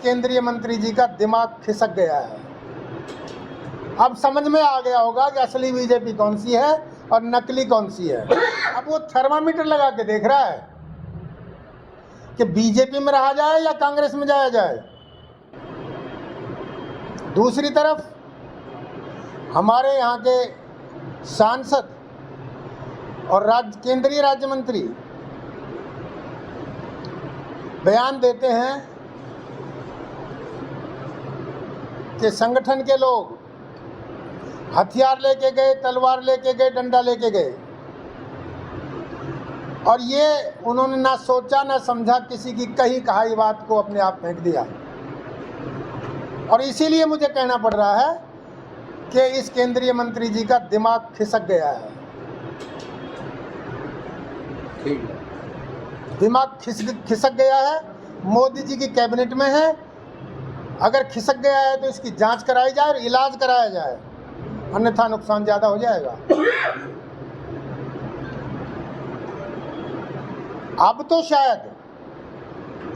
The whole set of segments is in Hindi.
केंद्रीय मंत्री जी का दिमाग खिसक गया है। अब समझ में आ गया होगा कि असली बीजेपी कौन सी है और नकली कौन सी है। अब वो थर्मामीटर लगा के देख रहा है कि बीजेपी में रहा जाए या कांग्रेस में जाया जाए। दूसरी तरफ हमारे यहाँ के सांसद और केंद्रीय राज्य मंत्री बयान देते हैं कि संगठन के लोग हथियार लेके गए, तलवार लेके गए, डंडा लेके गए, और ये उन्होंने ना सोचा ना समझा, किसी की कही कहाई बात को अपने आप फेंक दिया। और इसीलिए मुझे कहना पड़ रहा है कि इस केंद्रीय मंत्री जी का दिमाग खिसक गया है। दिमाग खिसक गया है, मोदी जी की कैबिनेट में है। अगर खिसक गया है तो इसकी जांच कराई जाए और इलाज कराया जाए, अन्यथा नुकसान ज़्यादा हो जाएगा। अब तो शायद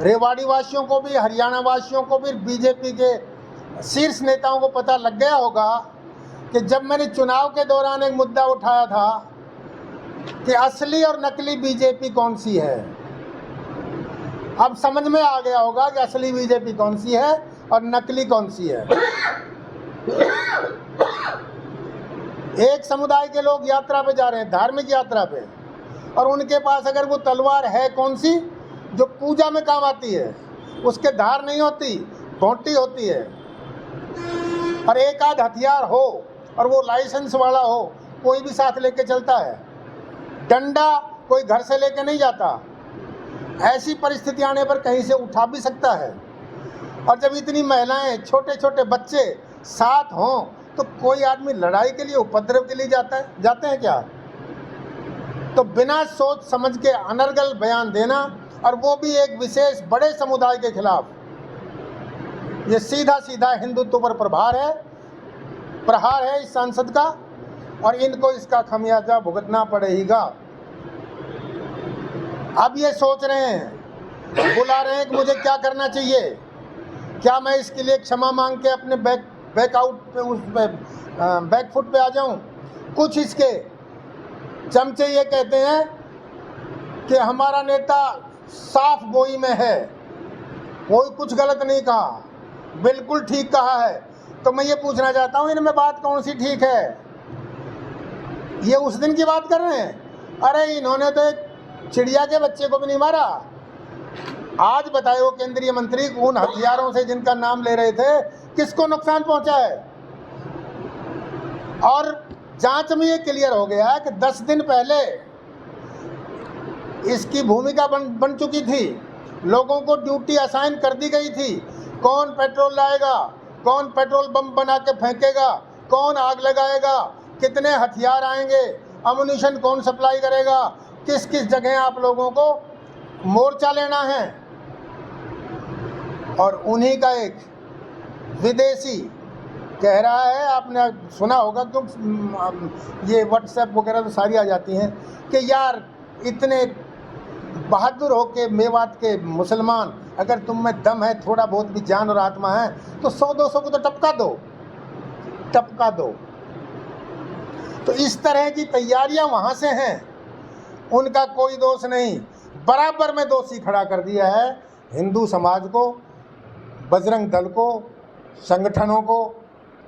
रेवाड़ी वासियों को भी, हरियाणा वासियों को भी, बीजेपी के शीर्ष नेताओं को पता लग गया होगा कि जब मैंने चुनाव के दौरान एक मुद्दा उठाया था कि असली और नकली बीजेपी कौन सी है, अब समझ में आ गया होगा कि असली बीजेपी कौन सी है और नकली कौन सी है। एक समुदाय के लोग यात्रा पे जा रहे हैं, धार्मिक यात्रा पे, और उनके पास अगर वो तलवार है कौन सी जो पूजा में काम आती है, उसके धार नहीं होती, भोंटी होती है, और एक आध हथियार हो और वो लाइसेंस वाला हो, कोई भी साथ लेके चलता है। डंडा कोई घर से लेके नहीं जाता, ऐसी परिस्थिति आने पर कहीं से उठा भी सकता है। और जब इतनी महिलाएं, छोटे छोटे बच्चे साथ हों तो कोई आदमी लड़ाई के लिए, उपद्रव के लिए जाते हैं क्या? तो बिना सोच समझ के अनर्गल बयान देना, और वो भी एक विशेष बड़े समुदाय के खिलाफ, ये सीधा सीधा हिंदुत्व पर प्रहार है इस सांसद का, और इनको इसका खमियाजा भुगतना पड़ेगा। अब ये सोच रहे हैं, बुला रहे हैं कि मुझे क्या करना चाहिए, क्या मैं इसके लिए क्षमा मांग के अपने बैकफुट पे आ जाऊं। कुछ इसके चमचे ये कहते हैं कि हमारा नेता साफ बोई में है, कोई कुछ गलत नहीं कहा, बिल्कुल ठीक कहा है। तो मैं ये पूछना चाहता हूँ, इनमें बात कौन सी ठीक है? ये उस दिन की बात कर रहे हैं? अरे इन्होंने तो एक चिड़िया के बच्चे को भी नहीं मारा। आज बताए वो केंद्रीय मंत्री, उन हथियारों से जिनका नाम ले रहे थे, किसको नुकसान पहुंचा है? और जांच में ये क्लियर हो गया है कि 10 दिन पहले इसकी भूमिका बन चुकी थी, लोगों को ड्यूटी असाइन कर दी गई थी। कौन पेट्रोल लाएगा, कौन पेट्रोल बम बना के फेंकेगा, कौन आग लगाएगा, कितने हथियार आएंगे, अम्युनिशन कौन सप्लाई करेगा, किस किस जगह आप लोगों को मोर्चा लेना है। और उन्हीं का एक विदेशी कह रहा है, आपने सुना होगा, क्यों ये व्हाट्सएप वगैरह तो सारी आ जाती हैं, कि यार इतने बहादुर हो के मेवात के मुसलमान, अगर तुम में दम है, थोड़ा बहुत भी जान और आत्मा है, तो 100-200 को तो टपका दो। तो इस तरह की तैयारियां वहां से हैं, उनका कोई दोष नहीं। बराबर में दोषी खड़ा कर दिया है हिंदू समाज को, बजरंग दल को, संगठनों को,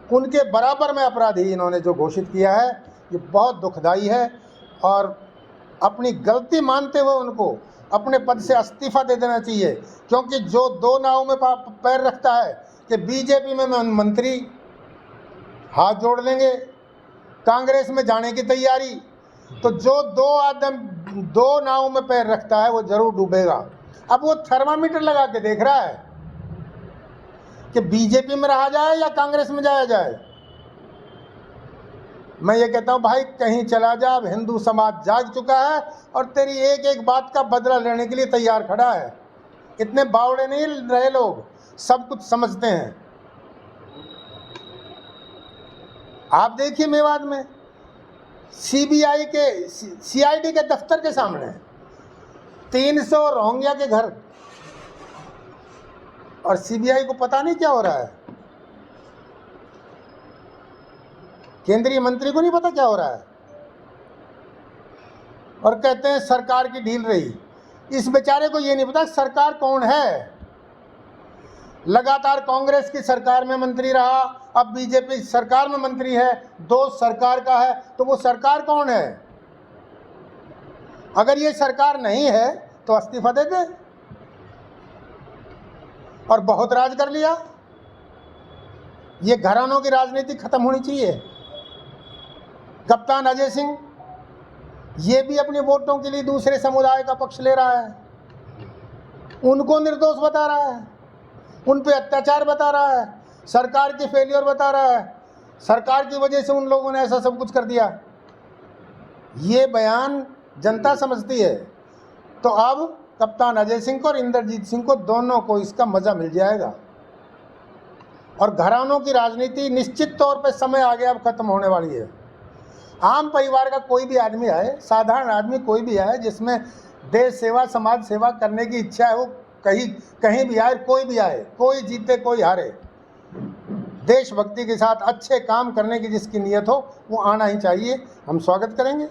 उनके बराबर में अपराधी इन्होंने जो घोषित किया है, ये बहुत दुखदाई है। और अपनी गलती मानते हुए उनको अपने पद से इस्तीफा दे देना चाहिए, क्योंकि जो दो नाव में पैर रखता है कि बीजेपी में मंत्री हाथ जोड़ लेंगे, कांग्रेस में जाने की तैयारी, तो जो दो नाव में पैर रखता है वो जरूर डूबेगा। अब वो थर्मामीटर लगा के देख रहा है कि बीजेपी में रहा जाए या कांग्रेस में जाया जाए। मैं ये कहता हूँ, भाई कहीं चला जा, अब हिंदू समाज जाग चुका है और तेरी एक एक बात का बदला लेने के लिए तैयार खड़ा है। इतने बावड़े नहीं रहे लोग, सब कुछ समझते हैं। आप देखिए मेवात में सीआईडी के दफ्तर के सामने 300 रोहिंग्या के घर और सीबीआई को पता नहीं क्या हो रहा है, केंद्रीय मंत्री को नहीं पता क्या हो रहा है, और कहते हैं सरकार की ढील रही। इस बेचारे को ये नहीं पता सरकार कौन है। लगातार कांग्रेस की सरकार में मंत्री रहा, अब बीजेपी सरकार में मंत्री है, दोस्त सरकार का है, तो वो सरकार कौन है? अगर ये सरकार नहीं है तो इस्तीफा दे दे। और बहुत राज कर लिया, ये घरानों की राजनीति खत्म होनी चाहिए। कप्तान अजय सिंह ये भी अपने वोटों के लिए दूसरे समुदाय का पक्ष ले रहा है, उनको निर्दोष बता रहा है, उन पे अत्याचार बता रहा है, सरकार की फेलियर बता रहा है, सरकार की वजह से उन लोगों ने ऐसा सब कुछ कर दिया। ये बयान जनता समझती है। तो अब कप्तान अजय सिंह को और इंद्रजीत सिंह को, दोनों को इसका मजा मिल जाएगा। और घरानों की राजनीति निश्चित तौर पे समय आ गया, अब खत्म होने वाली है। आम परिवार का कोई भी आदमी आए, साधारण आदमी कोई भी आए, जिसमें देश सेवा समाज सेवा करने की इच्छा है, वो कहीं भी आए, कोई भी आए, कोई जीते कोई हारे, देशभक्ति के साथ अच्छे काम करने की जिसकी नीयत हो वो आना ही चाहिए। हम स्वागत करेंगे।